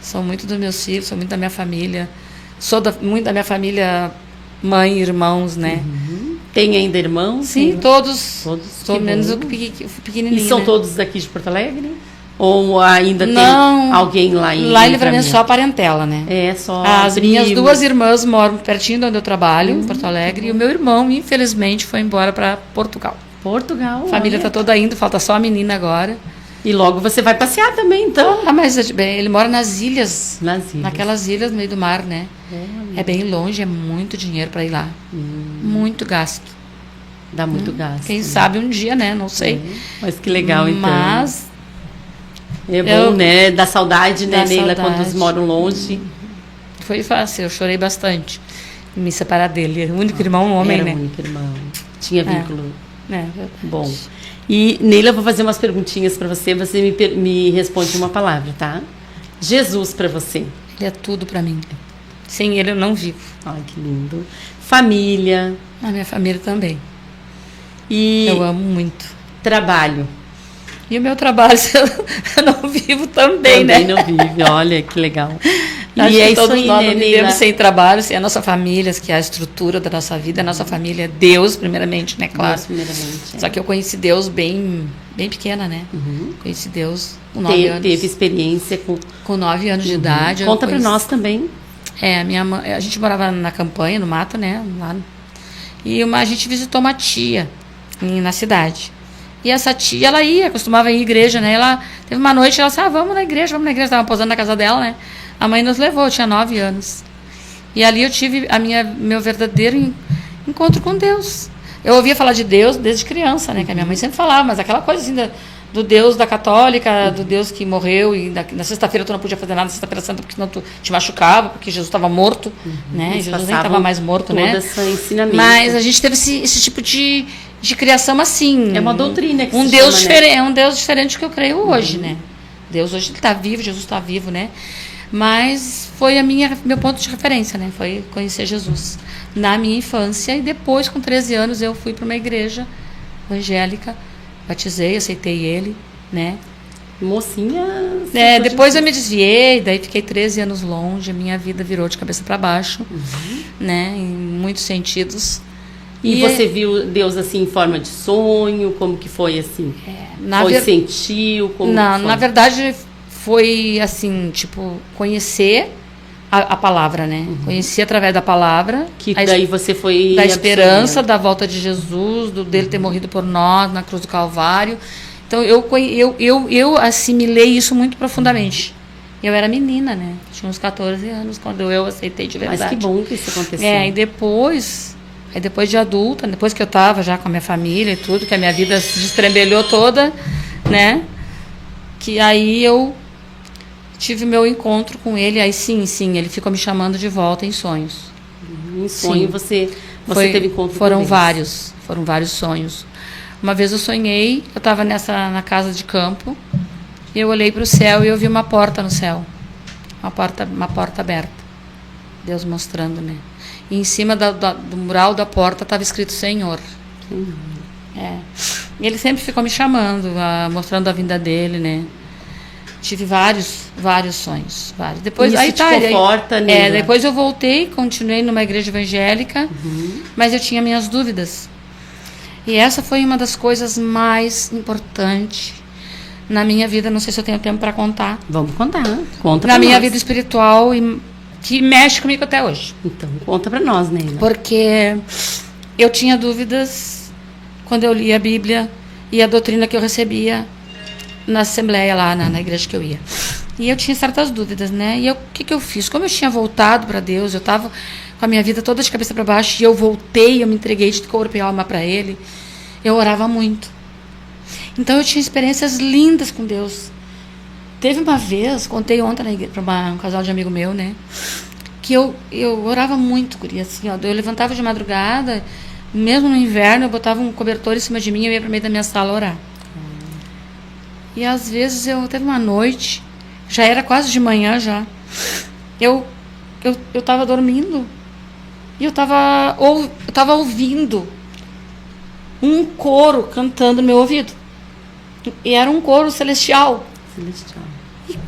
Sou muito dos meus filhos, sou muito da minha família. Sou muito da minha família, mãe, irmãos, né? Tem ainda irmãos? Sim, todos. Todos. Menos o pequenininho. E são né? todos daqui de Porto Alegre? Ou ainda tem alguém lá em Lá em Livramento, só a parentela, né? É, só as minhas 2 irmãs moram pertinho de onde eu trabalho, em Porto Alegre. E o meu irmão, infelizmente, foi embora para Portugal. Portugal. A família está toda indo, falta só a menina agora. E logo você vai passear também, então. Mas ele mora nas ilhas. Nas ilhas. Naquelas ilhas no meio do mar, né? É bem longe, é muito dinheiro para ir lá. Muito gasto. Dá muito gasto. Quem sabe um dia, né? Não sei. Mas que legal, então. Mas é bom, né? Dá saudade, né, Neila, quando eles moram longe. Foi fácil, eu chorei bastante em me separar dele. O único irmão, um homem, Era né? o único irmão. Tinha vínculo. Verdade. Bom. E, Neila, eu vou fazer umas perguntinhas para você. Você me responde uma palavra, tá? Jesus para você. Ele é tudo para mim. Sem ele eu não vivo. Ai, que lindo. Família. A minha família também. E eu amo muito. Trabalho. E o meu trabalho eu não vivo também, né? Também não vive, olha que legal. Acho e que é todos isso aí, nós né, não vivemos sem trabalho, sem a nossa família, que é a estrutura da nossa vida, a nossa família é Deus, primeiramente, né? Claro. Deus, primeiramente. Só que eu conheci Deus bem pequena, né? Conheci Deus com 9 anos. Teve experiência com 9 anos de idade. Conta para nós também. A minha mãe, a gente morava na campanha, no mato, né? Lá. E a gente visitou uma tia na cidade. E essa tia, ela costumava ir à igreja, né? Ela teve uma noite, ela disse, vamos na igreja. Estava posando na casa dela, né? A mãe nos levou, eu tinha 9 anos. E ali eu tive meu verdadeiro encontro com Deus. Eu ouvia falar de Deus desde criança, né? Que a minha mãe sempre falava, mas aquela coisa assim do Deus da católica, do Deus que morreu, e na sexta-feira tu não podia fazer nada na sexta-feira santa, porque senão tu te machucava, porque Jesus estava morto, né? E Jesus nem estava mais morto, né? Ensinamento. Mas a gente teve esse tipo de criação assim. É uma doutrina que um se Deus chama, diferente, né? É um Deus diferente do que eu creio hoje, né? Deus hoje está vivo, Jesus está vivo, né? Mas foi meu ponto de referência, né? Foi conhecer Jesus na minha infância, e depois, com 13 anos, eu fui para uma igreja evangélica, batizei, aceitei ele, né? Mocinha. Depois eu me desviei, daí fiquei 13 anos longe, a minha vida virou de cabeça para baixo, né? Em muitos sentidos. E você viu Deus assim em forma de sonho? Como que foi assim? Sentiu? Como não, foi? Na verdade foi assim, tipo, conhecer a palavra, né? Conheci através da palavra. Que daí você foi... Da esperança, da volta de Jesus, dele ter morrido por nós na cruz do Calvário. Então, eu assimilei isso muito profundamente. Eu era menina, né? Tinha uns 14 anos quando eu aceitei de verdade. Mas que bom que isso aconteceu. E depois de adulta, depois que eu estava já com a minha família e tudo, que a minha vida se destrembelhou toda, né? Que aí eu tive meu encontro com ele. Aí sim, ele ficou me chamando de volta em sonhos. Em sonho você teve encontro com Foram vários sonhos. Uma vez eu sonhei, eu estava na casa de campo, e eu olhei para o céu e eu vi uma porta no céu. Uma porta aberta. Deus mostrando, né? E em cima do mural da porta estava escrito Senhor. E ele sempre ficou me chamando, mostrando a vinda dele, né? Tive vários sonhos. Vários. Depois, isso te conforta, né? Depois eu voltei, continuei numa igreja evangélica, mas eu tinha minhas dúvidas. E essa foi uma das coisas mais importantes na minha vida. Não sei se eu tenho tempo para contar. Vamos contar. Conta na minha vida espiritual, e que mexe comigo até hoje. Então, conta para nós, Neila. Porque eu tinha dúvidas quando eu lia a Bíblia e a doutrina que eu recebia na assembleia lá, na igreja que eu ia. E eu tinha certas dúvidas, né? E o que eu fiz? Como eu tinha voltado para Deus, eu estava com a minha vida toda de cabeça para baixo, e eu voltei, eu me entreguei de corpo e alma para Ele, eu orava muito. Então eu tinha experiências lindas com Deus. Teve uma vez, contei ontem para um casal de amigo meu, né? Que eu orava muito, guria, assim, ó. Eu levantava de madrugada, mesmo no inverno, eu botava um cobertor em cima de mim e eu ia para o meio da minha sala orar. E às vezes teve uma noite, já era quase de manhã já, eu estava dormindo e eu estava ouvindo um coro cantando no meu ouvido. E era um coro celestial.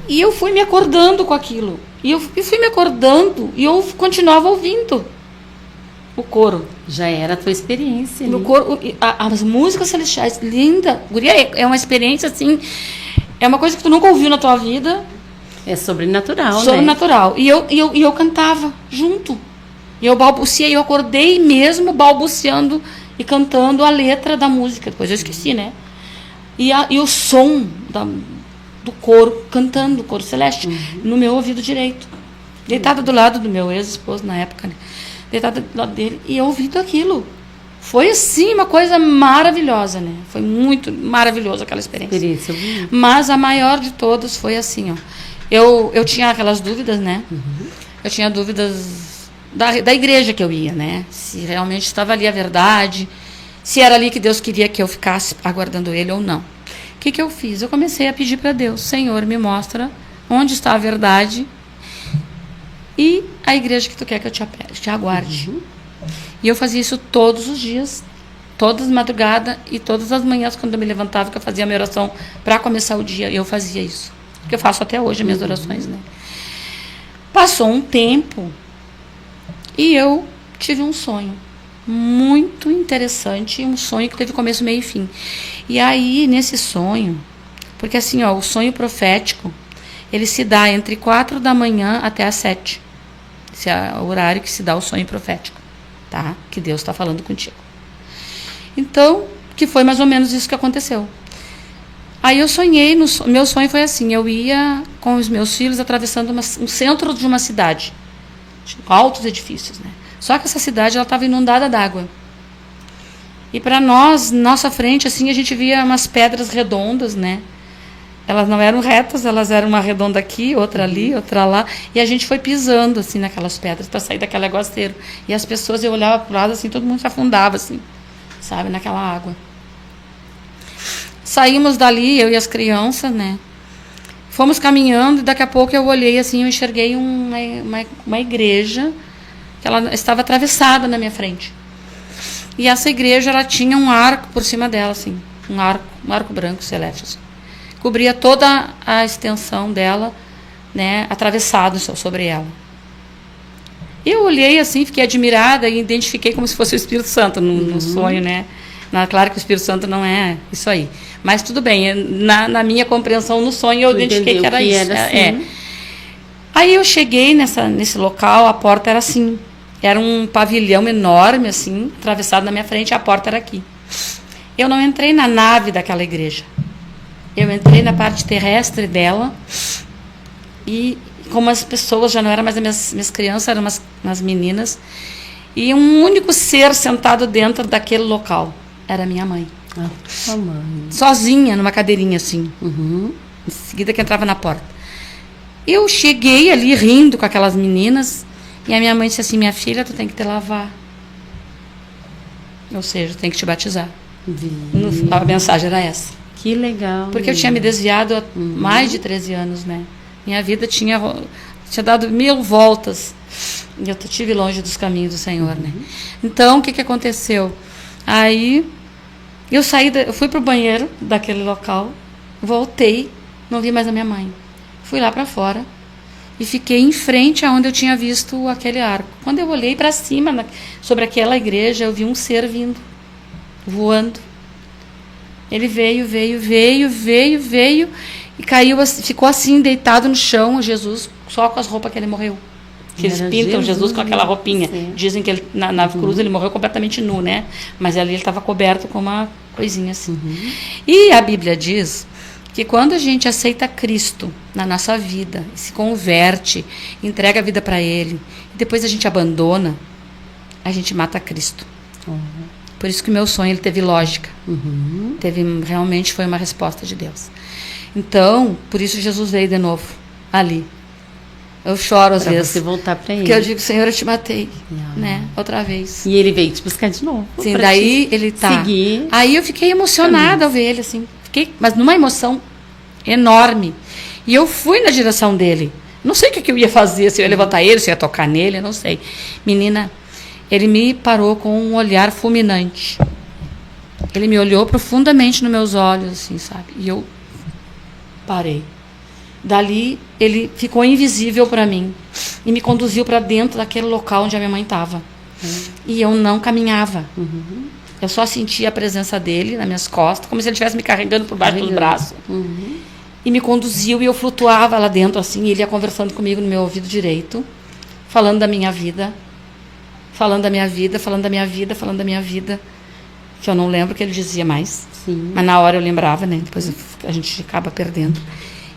E eu fui me acordando com aquilo. E eu fui me acordando e eu continuava ouvindo o coro. Já era a tua experiência. No coro, as músicas celestiais, linda. Guria, é uma experiência assim, é uma coisa que tu nunca ouviu na tua vida. É sobrenatural, Sobrenatural. né? E eu cantava junto. E eu balbuciei, eu acordei mesmo balbuciando e cantando a letra da música. Depois eu esqueci, né? E o som do coro, cantando, o coro celeste, no meu ouvido direito. Deitada do lado do meu ex-esposo na época, né? Deitada do lado dele, e eu ouvindo aquilo. Foi, assim, uma coisa maravilhosa, né? Foi muito maravilhosa aquela experiência. Mas a maior de todas foi assim, ó. Eu tinha aquelas dúvidas, né? Eu tinha dúvidas da igreja que eu ia, né? Se realmente estava ali a verdade, se era ali que Deus queria que eu ficasse aguardando Ele ou não. O que eu fiz? Eu comecei a pedir para Deus: Senhor, me mostra onde está a verdade e a igreja que tu quer que eu te aguarde. E eu fazia isso todos os dias, todas as madrugadas e todas as manhãs, quando eu me levantava, que eu fazia a minha oração para começar o dia, eu fazia isso. Que eu faço até hoje as minhas orações, né? Passou um tempo e eu tive um sonho muito interessante, um sonho que teve começo, meio e fim. E aí, nesse sonho, porque assim, ó, o sonho profético, ele se dá entre 4 da manhã até as 7. Esse é o horário que se dá o sonho profético, tá? Que Deus está falando contigo. Então, que foi mais ou menos isso que aconteceu. Aí eu sonhei, meu sonho foi assim, eu ia com os meus filhos atravessando um centro de uma cidade, altos edifícios, né? Só que essa cidade, ela estava inundada d'água. E para nós, nossa frente, assim, a gente via umas pedras redondas, né? Elas não eram retas, elas eram uma redonda aqui, outra ali, outra lá. E a gente foi pisando, assim, naquelas pedras para sair daquele aguaceiro. E as pessoas, eu olhava para o lado, assim, todo mundo se afundava, assim, sabe, naquela água. Saímos dali, eu e as crianças, né? Fomos caminhando e daqui a pouco eu olhei, assim, eu enxerguei uma igreja que ela estava atravessada na minha frente. E essa igreja, ela tinha um arco por cima dela, assim, um arco branco celeste, assim, cobria toda a extensão dela, né, atravessado sobre ela. Eu olhei assim, fiquei admirada e identifiquei como se fosse o Espírito Santo no sonho, né? Claro que o Espírito Santo não é isso aí. Mas tudo bem, na minha compreensão no sonho eu identifiquei que era isso. Assim. Aí eu cheguei nesse local, a porta era assim. Era um pavilhão enorme, assim, atravessado na minha frente, a porta era aqui. Eu não entrei na nave daquela igreja. Eu entrei na parte terrestre dela e como as pessoas já não eram mais as minhas crianças, eram umas meninas, e um único ser sentado dentro daquele local era minha mãe. Mãe. Sozinha, numa cadeirinha assim. Em seguida que entrava na porta. Eu cheguei ali rindo com aquelas meninas, e a minha mãe disse assim: minha filha, tu tem que te lavar. Ou seja, tem que te batizar. A mensagem era essa. Que legal. Porque eu tinha me desviado há mais de 13 anos, né? Minha vida tinha dado 1000 voltas. E eu estive longe dos caminhos do Senhor, né? Então, o que aconteceu? Aí, eu fui pro banheiro daquele local, voltei, não vi mais a minha mãe. Fui lá para fora e fiquei em frente aonde eu tinha visto aquele arco. Quando eu olhei para cima, sobre aquela igreja, eu vi um ser vindo, voando. Ele veio e caiu, ficou assim, deitado no chão, Jesus, só com as roupas que ele morreu. Que eles pintam Jesus com aquela roupinha. Sim. Dizem que ele, na cruz ele morreu completamente nu, né? Mas ali ele estava coberto com uma coisinha assim. E a Bíblia diz que quando a gente aceita Cristo na nossa vida, se converte, entrega a vida para Ele, e depois a gente abandona, a gente mata Cristo. Por isso que o meu sonho ele teve lógica. Realmente foi uma resposta de Deus. Então, por isso Jesus veio de novo, ali. Eu choro às vezes. Você voltar para Ele. Porque eu digo: Senhor, eu te matei, né? Outra vez. E Ele veio te buscar de novo. Sim, daí ele tá. Seguir. Aí eu fiquei emocionada ao ver ele, assim. Mas numa emoção enorme. E eu fui na direção dele. Não sei o que eu ia fazer, se eu ia levantar ele, se eu ia tocar nele, eu não sei. Menina, ele me parou com um olhar fulminante. Ele me olhou profundamente nos meus olhos, assim, sabe? E eu parei. Dali, ele ficou invisível para mim e me conduziu para dentro daquele local onde a minha mãe estava. E eu não caminhava. Eu só sentia a presença dele nas minhas costas, como se ele estivesse me carregando por baixo dos braços. E me conduziu e eu flutuava lá dentro, assim, e ele ia conversando comigo no meu ouvido direito, falando da minha vida, falando da minha vida, falando da minha vida, falando da minha vida, que eu não lembro o que ele dizia mais. Sim. Mas na hora eu lembrava, né? Depois a gente acaba perdendo.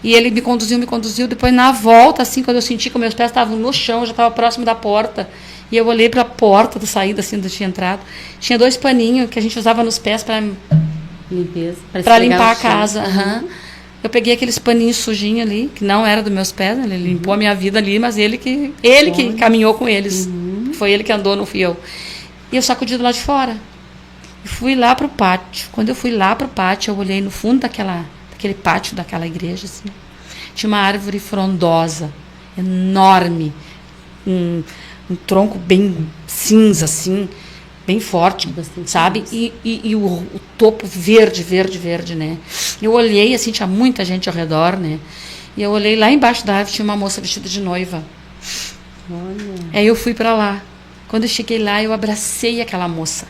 E ele me conduziu, depois na volta, assim, quando eu senti que meus pés estavam no chão, eu já estava próximo da porta, e eu olhei para a porta da saída, assim, onde eu tinha entrado, tinha 2 paninhos que a gente usava nos pés para limpar a casa. Eu peguei aqueles paninhos sujinhos ali, que não era dos meus pés, né? Ele limpou a minha vida ali, mas ele que caminhou com eles. Foi ele que andou, não fui eu. E eu sacudi do lado de fora. E fui lá pro pátio. Quando eu fui lá pro pátio, eu olhei no fundo daquele pátio daquela igreja, assim. Tinha uma árvore frondosa, enorme, um tronco bem cinza, assim, bem forte, bastante, sabe? E o topo verde, né? Eu olhei, assim, tinha muita gente ao redor, né? E eu olhei lá embaixo da árvore, tinha uma moça vestida de noiva. Olha. Aí eu fui para lá. Quando eu cheguei lá, eu abracei aquela moça.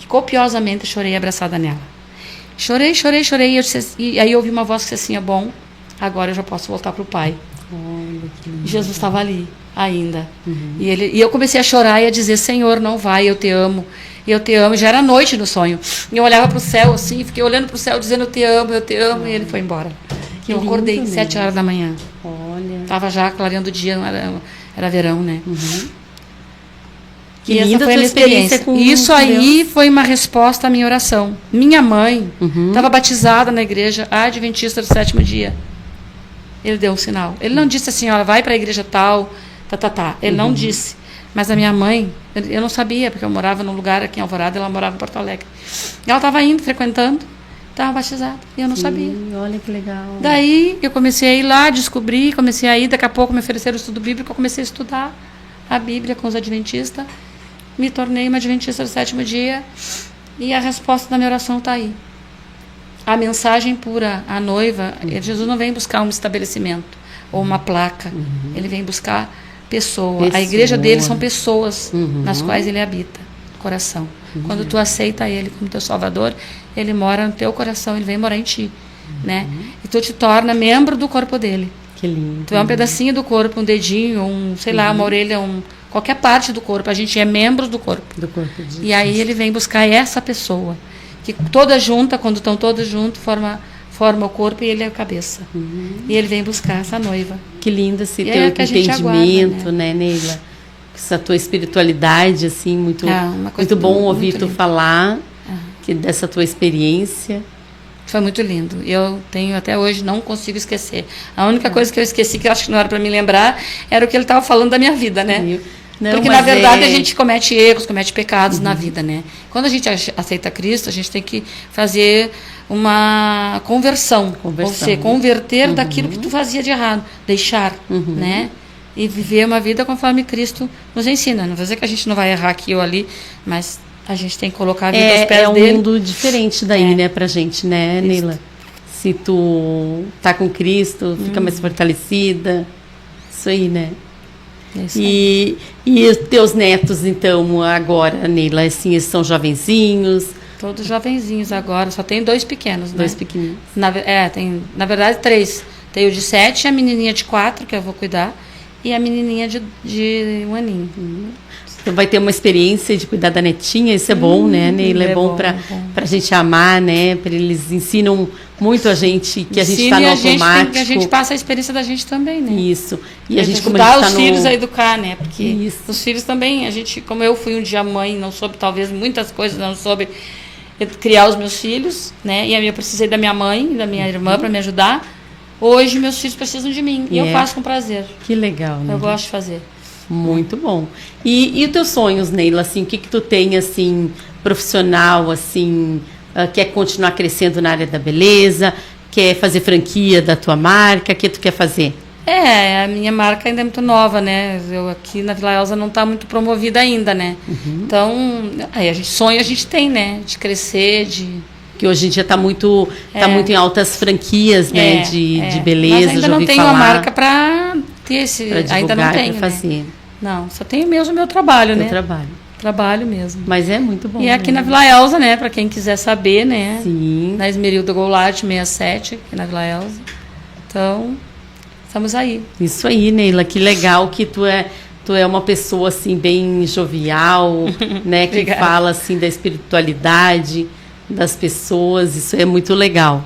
E copiosamente chorei abraçada nela. Chorei. E aí eu ouvi uma voz que disse assim: bom, agora eu já posso voltar para o Pai. Olha, que lindo. Jesus estava ali ainda. E eu comecei a chorar e a dizer: Senhor, não vai, eu te amo. Eu te amo. Já era noite no sonho. E eu olhava para o céu assim, fiquei olhando para o céu dizendo: eu te amo. E ele foi embora. Que eu acordei lindo, 7 horas da manhã. Olha. Estava já clareando o dia, era verão, né? Que linda a tua experiência com isso aí foi uma resposta à minha oração. Minha mãe estava batizada na igreja adventista do 7º dia. Ele deu um sinal. Ele não disse assim: olha, vai para a igreja tal, Ele não disse. Mas a minha mãe, eu não sabia, porque eu morava num lugar aqui em Alvorada, ela morava em Porto Alegre. Ela estava indo, frequentando, estava batizada, e eu não sabia. Olha que legal. Daí eu comecei a ir lá, descobri, comecei a ir, daqui a pouco me ofereceram o estudo bíblico, eu comecei a estudar a Bíblia com os adventistas, me tornei uma adventista do 7º dia, e a resposta da minha oração está aí. a mensagem pura, a noiva, Jesus não vem buscar um estabelecimento ou uma placa, ele vem buscar pessoa. A igreja dele são pessoas nas quais ele habita, coração. Quando tu aceita ele como teu salvador, ele mora no teu coração, ele vem morar em ti, né? E tu te torna membro do corpo dele. Que lindo. Tu é um pedacinho do corpo, um dedinho, sei lá, uma orelha, qualquer parte do corpo. A gente é membro do corpo. Do corpo de Jesus. E aí ele vem buscar essa pessoa, que toda junta, quando estão todos juntos, forma o corpo e ele é a cabeça. E ele vem buscar essa noiva. Que lindo esse E teu é que a gente entendimento, aguarda, né, Neila? Essa tua espiritualidade, assim, muito, uma coisa muito bom muito ouvir tu linda. falar dessa tua experiência. Foi muito lindo. Eu tenho até hoje, não consigo esquecer. A única coisa que eu esqueci, que eu acho que não era para me lembrar, era o que ele estava falando da minha vida, né? Não, porque, na verdade, a gente comete erros, comete pecados na vida, né? Quando a gente aceita Cristo, a gente tem que fazer uma conversão. Ou seja, converter daquilo que tu fazia de errado. Deixar, né? E viver uma vida conforme Cristo nos ensina. Não vou dizer que a gente não vai errar aqui ou ali, mas a gente tem que colocar a vida aos pés dele. É um mundo diferente daí, né, pra gente, né, Neila? Se tu tá com Cristo, fica mais fortalecida. Isso aí, né? E os teus netos, então, agora, Neila, assim, eles são jovenzinhos? Todos jovenzinhos agora, só tem 2 pequenos, né? 2 pequenininhos. Tem, na verdade, 3. Tem o de 7, a menininha de 4, que eu vou cuidar, e a menininha de 1 aninho. Então vai ter uma experiência de cuidar da netinha, isso é bom, né, Neila? É bom pra gente amar, né? Eles ensinam muito a gente, que a gente está no automático. A gente passa a experiência da gente também, né? Isso. E a gente, como ajudar os filhos a educar, né? Porque os filhos também, a gente, como eu fui um dia mãe, não soube talvez muitas coisas, não soube criar os meus filhos, né? E eu precisei da minha mãe, da minha irmã para me ajudar. Hoje meus filhos precisam de mim e eu faço com prazer. Que legal, né? Eu gosto de fazer. Muito bom. E os teus sonhos, Neila, assim, o que tu tem, assim, profissional, assim, quer continuar crescendo na área da beleza, quer fazer franquia da tua marca, o que tu quer fazer? A minha marca ainda é muito nova, né? Eu aqui na Vila Elza não está muito promovida ainda, né? Então, sonho a gente tem, né? De crescer, que hoje em dia está muito em altas franquias, né, de beleza. Mas ainda não tenho uma marca para ter esse, pra ainda não tenho, pra fazer. Né? Não, só tenho mesmo o meu trabalho, né? Trabalho mesmo. Mas é muito bom. E aqui na Vila Elza, né, para quem quiser saber, né? Sim. Na Esmerilda Goulart 67, aqui na Vila Elza. Então, estamos aí. Isso aí, Neila, que legal que tu é uma pessoa assim bem jovial, né, que fala assim da espiritualidade das pessoas, isso é muito legal.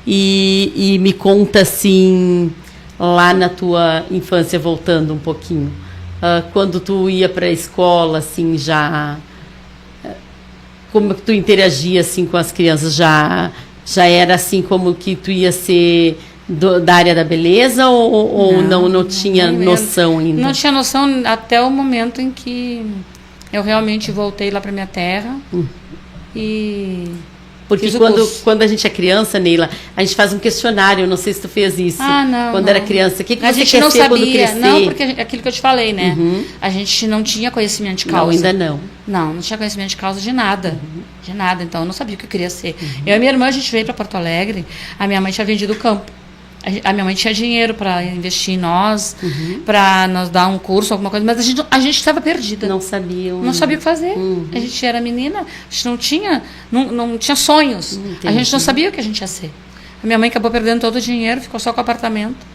E me conta assim, lá na tua infância, voltando um pouquinho, quando tu ia para a escola, assim, como que tu interagia assim com as crianças? Já era assim como que tu ia ser da área da beleza ou não tinha noção ainda? Não tinha noção até o momento em que eu realmente voltei lá para minha terra e porque quando a gente é criança, Neila, a gente faz um questionário, não sei se tu fez isso. Quando era criança, o que você quer ser quando crescer? Não, porque aquilo que eu te falei, né? A gente não tinha conhecimento de causa. Não, ainda não. Não tinha conhecimento de causa de nada. De nada, então eu não sabia o que eu queria ser. Eu e minha irmã, a gente veio para Porto Alegre, a minha mãe tinha vendido o campo. A minha mãe tinha dinheiro para investir em nós, para nos dar um curso, alguma coisa, mas a gente estava perdida. Não sabia. Não sabia o que fazer. A gente era menina, a gente não tinha sonhos. A gente não sabia o que a gente ia ser. A minha mãe acabou perdendo todo o dinheiro, ficou só com o apartamento.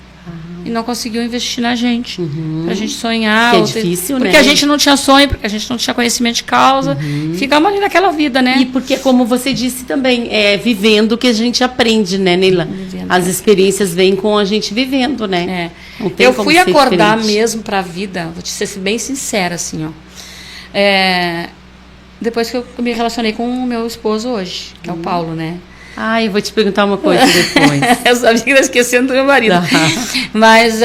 E não conseguiu investir na gente. Pra gente sonhar. Que é difícil, porque né? a gente não tinha sonho, porque a gente não tinha conhecimento de causa. Ficamos ali naquela vida, né? E porque, como você disse também, é vivendo que a gente aprende, né, Neila? As experiências vêm com a gente vivendo, né? Não tem eu como fui ser acordar diferente. mesmo pra vida, vou te ser bem sincera, assim, ó. Depois que eu me relacionei com o meu esposo hoje, que é o Paulo, né? Eu vou te perguntar uma coisa depois. Eu sabia que eu estava esquecendo do meu marido. Mas,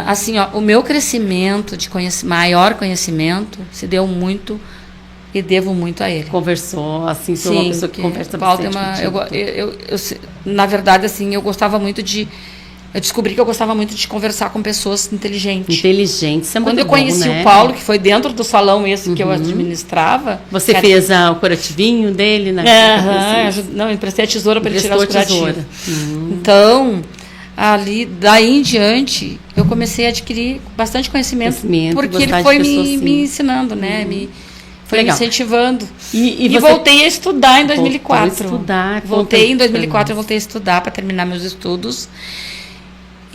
assim, ó, o meu crescimento, maior conhecimento, se deu muito e devo muito a ele. Conversou, assim, foi uma pessoa que conversa Paulo bastante na verdade, assim, eu gostava muito de eu descobri que eu gostava muito de conversar com pessoas inteligentes. Inteligente, isso é muito Quando eu bom, conheci né? o Paulo, que foi dentro do salão esse que eu administrava... Você fez o curativinho dele, né? Não, eu emprestei a tesoura para ele tirar os Emprestou a curativos. tesoura. Então, daí em diante, eu comecei a adquirir bastante conhecimento porque ele gostar de foi pessoas assim. me ensinando, né? Foi me Legal. incentivando. E você voltei a estudar em 2004. Voltei em 2004, eu voltei a estudar para terminar meus estudos.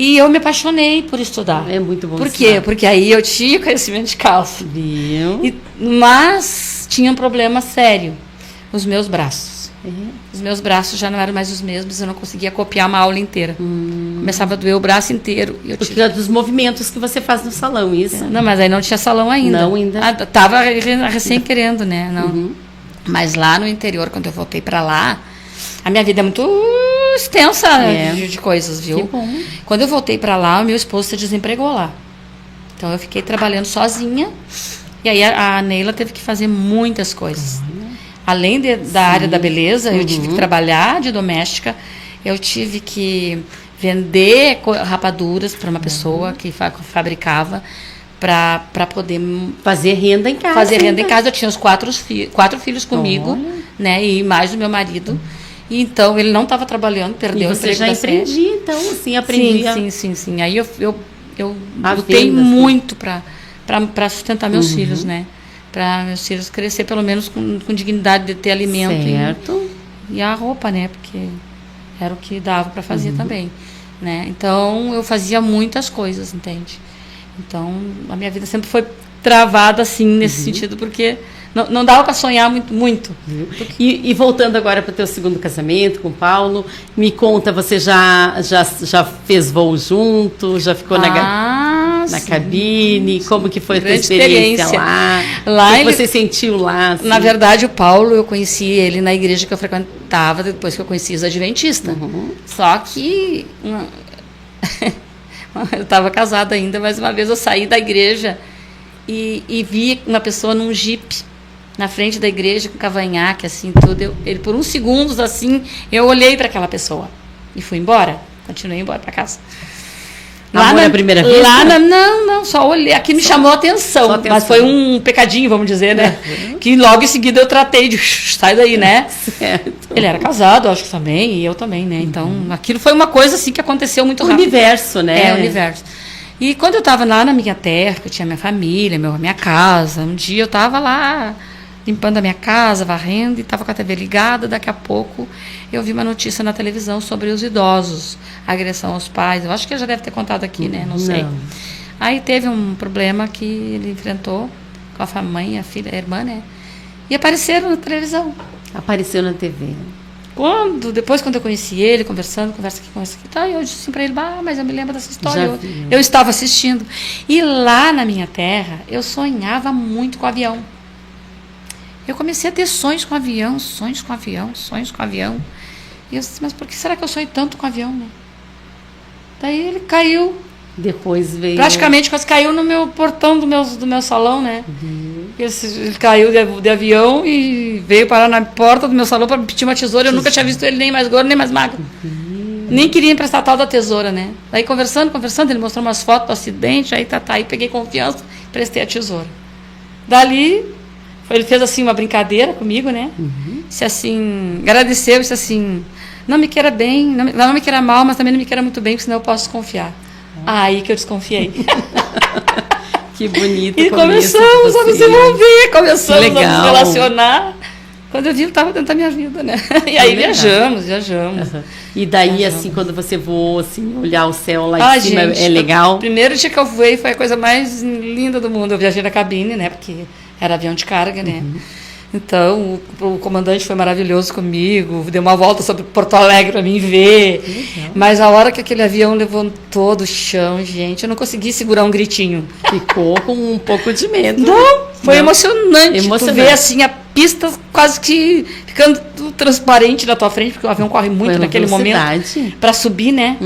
E eu me apaixonei por estudar. É muito bom. Por quê? Porque aí eu tinha conhecimento de cálcio. Viu? Mas tinha um problema sério. Os meus braços. Os meus braços já não eram mais os mesmos. Eu não conseguia copiar uma aula inteira. Começava a doer o braço inteiro. E Porque é dos movimentos que você faz no salão, isso? Não, mas aí não tinha salão ainda. Não, ainda. Tava recém querendo, né? Não. Mas lá no interior, quando eu voltei para lá, a minha vida é muito extensa de coisas, viu? Que bom. Quando eu voltei para lá, o meu esposo se desempregou lá. Então eu fiquei trabalhando sozinha. E aí a Neila teve que fazer muitas coisas. Além da área da beleza, eu tive que trabalhar de doméstica. Eu tive que vender rapaduras para uma pessoa que fabricava para poder fazer renda em casa. Fazer renda em casa. Eu tinha os quatro filhos comigo, né? E mais o meu marido. E então ele não estava trabalhando, perdeu o emprego. Você já empreendia, então, assim, aprendia. Sim. Aí eu lutei muito para sustentar meus filhos, né? Para meus filhos crescer pelo menos com dignidade de ter alimento. Certo. E a roupa, né? Porque era o que dava para fazer também, né? Então eu fazia muitas coisas, entende? Então a minha vida sempre foi travada assim nesse sentido, porque não dava para sonhar muito. E voltando agora para o teu segundo casamento com o Paulo, me conta, já fez voo junto, já ficou na cabine, como que foi a tua experiência lá? O que você sentiu lá? Assim? Na verdade, o Paulo, eu conheci ele na igreja que eu frequentava depois que eu conheci os adventistas. Só que eu estava casada ainda, mas uma vez eu saí da igreja e vi uma pessoa num jipe na frente da igreja com cavanhaque, assim, tudo. Ele, por uns segundos, assim, eu olhei para aquela pessoa e fui embora. Continuei embora para casa. Amor à primeira vista? Não, só olhei. Aqui me chamou a atenção, mas foi um pecadinho, vamos dizer, né? Que logo em seguida eu tratei de, sai daí, né? Certo. Ele era casado, acho que também, e eu também, né? Então, aquilo foi uma coisa, assim, que aconteceu muito rápido. O universo, né? É, o universo. E quando eu estava lá na minha terra, que eu tinha minha família, minha casa, um dia eu estava lá limpando a minha casa, varrendo, e estava com a TV ligada. Daqui a pouco eu vi uma notícia na televisão sobre os idosos, agressão aos pais. Eu acho que eu já deve ter contado aqui, né? Não sei. Aí teve um problema que ele enfrentou com a mãe, a filha, a irmã, né? E apareceram na televisão. Apareceu na TV. Depois, quando eu conheci ele, conversa aqui, tá, eu disse assim para ele, mas eu me lembro dessa história. Eu estava assistindo. E lá na minha terra, eu sonhava muito com avião. Eu comecei a ter sonhos com avião. E eu disse, mas por que será que eu sonho tanto com avião, né? Daí ele caiu. Depois veio... Praticamente quase caiu no meu portão do meu salão, né? Ele caiu de avião e veio parar na porta do meu salão para me pedir uma tesoura. Eu nunca tinha visto ele nem mais gordo, nem mais magro. Nem queria emprestar a tal da tesoura, né? Daí conversando, ele mostrou umas fotos do acidente, aí peguei confiança, prestei a tesoura. Dali... Ele fez assim uma brincadeira comigo, né? Disse assim, agradeceu, disse assim, não me queira bem, não me queira mal, mas também não me queira muito bem, porque senão eu posso desconfiar. Aí que eu desconfiei. Que bonito. E começamos a nos envolver, começamos a nos relacionar. Quando eu vi, eu estava dentro da minha vida, né? E aí viajamos. E daí, assim, quando você voou, assim, olhar o céu lá em cima, é legal? O primeiro dia que eu voei foi a coisa mais linda do mundo. Eu viajei na cabine, né? Porque era avião de carga, né? Então, o comandante foi maravilhoso comigo, deu uma volta sobre Porto Alegre para mim ver. Mas a hora que aquele avião levantou do chão, gente, eu não consegui segurar um gritinho. Ficou com um pouco de medo. Não, foi emocionante. Tu ver assim a pista quase que ficando transparente na tua frente, porque o avião corre muito naquele momento para subir, né?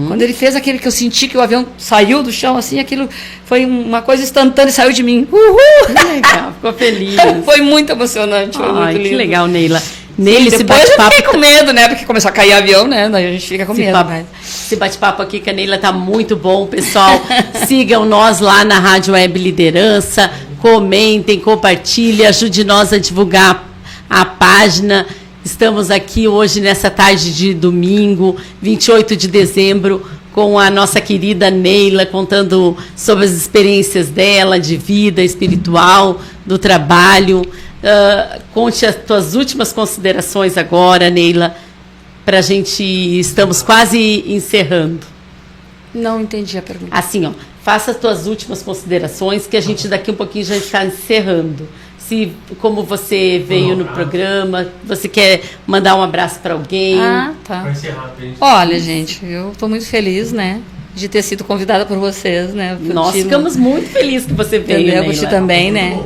Quando ele fez aquele que eu senti que o avião saiu do chão, assim, aquilo foi uma coisa instantânea e saiu de mim. Que legal, ficou feliz. Foi muito emocionante, foi muito lindo. Que legal, Neila. Neila, esse Depois eu bate-papo. fiquei com medo, né? Porque começou a cair avião, né? Daí a gente fica com medo. Mas... Esse bate-papo aqui com a Neila tá muito bom, pessoal. Sigam nós lá na Rádio Web Liderança, comentem, compartilhem, ajude nós a divulgar a página. Estamos aqui hoje nessa tarde de domingo, 28 de dezembro, com a nossa querida Neila, contando sobre as experiências dela, de vida espiritual, do trabalho. Conte as tuas últimas considerações agora, Neila, para a gente, estamos quase encerrando. Não entendi a pergunta. Assim, ó, faça as tuas últimas considerações, que a gente daqui um pouquinho já está encerrando. Se, como você veio no programa, você quer mandar um abraço para alguém? Ah, tá. Olha, gente, eu estou muito feliz, né, de ter sido convidada por vocês, né. Nós ficamos muito felizes que você veio, Neila. Eu curti também, né.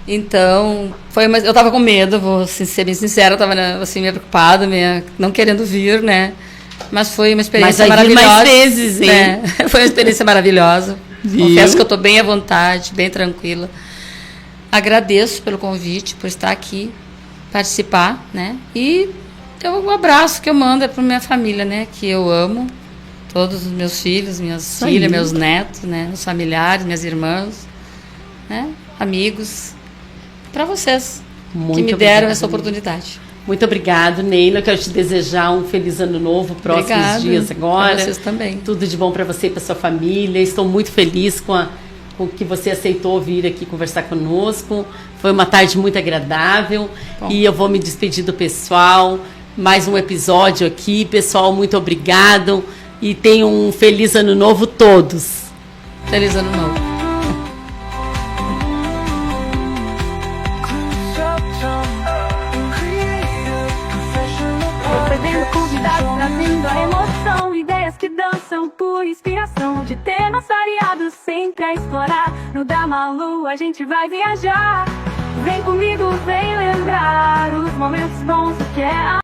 Então, eu estava com medo, vou ser bem sincera, eu estava assim, meio preocupada, não querendo vir, né. Mas foi uma experiência maravilhosa. Mais vezes, hein? Né? Foi uma experiência maravilhosa. Confesso que eu estou bem à vontade, bem tranquila. Agradeço pelo convite, por estar aqui, participar, né? E o abraço que eu mando é para minha família, né? Que eu amo, todos os meus filhos, minhas filhas, meus netos, né? Meus familiares, minhas irmãs, né? Amigos, para vocês que me deram essa oportunidade. Muito obrigado, Neila. Eu quero te desejar um feliz ano novo, próximos dias agora. Para vocês também. Tudo de bom para você e para sua família. Estou muito feliz com que você aceitou vir aqui conversar conosco. Foi uma tarde muito agradável. Bom. E eu vou me despedir do pessoal. Mais um episódio aqui. Pessoal, muito obrigado. E tenham um feliz ano novo todos. Feliz ano novo. Trazendo a emoção, ideias que dançam por inspiração. De ter nosso aliado sempre a explorar. No Damalu a gente vai viajar. Vem comigo, vem lembrar os momentos bons que é a